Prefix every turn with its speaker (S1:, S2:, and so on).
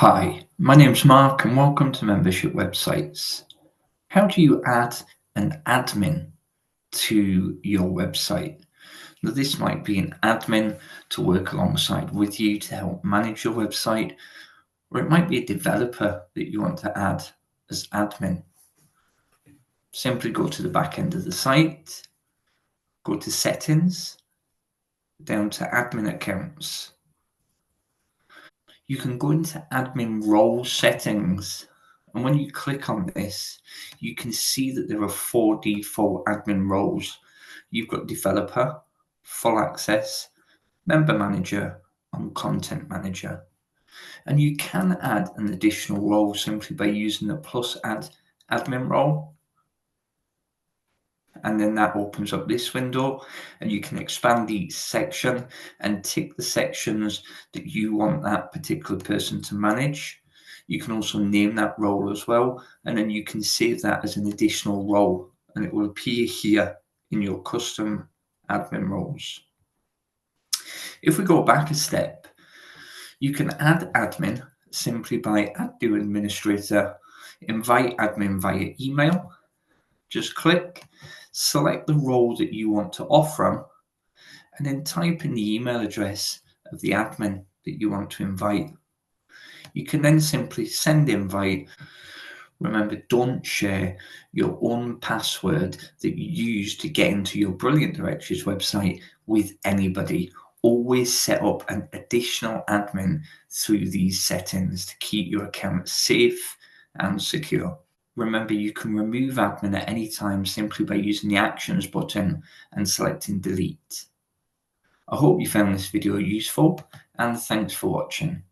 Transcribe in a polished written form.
S1: Hi, my name's Mark and welcome to Membership Websites. How do you add an admin to your website? Now, this might be an admin to work alongside with you to help manage your website, or it might be a developer that you want to add as admin. Simply go to the back end of the site, go to Settings, down to Admin Accounts. You can go into admin role settings, and when you click on this, you can see that there are 4 default admin roles. You've got developer, full access, member manager, and content manager. And you can add an additional role simply by using the plus add admin role. And then that opens up this window and you can expand each section and tick the sections that you want that particular person to manage. You can also name that role as well, and then you can save that as an additional role and it will appear here in your custom admin roles. If we go back a step, you can add admin simply by add new administrator, invite admin via email. Just click, select the role that you want to off from, and then type in the email address of the admin that you want to invite. You can then simply send invite. Remember, don't share your own password that you use to get into your Brilliant Directories website with anybody. Always set up an additional admin through these settings to keep your account safe and secure. Remember, you can remove admin at any time simply by using the Actions button and selecting Delete. I hope you found this video useful, and thanks for watching.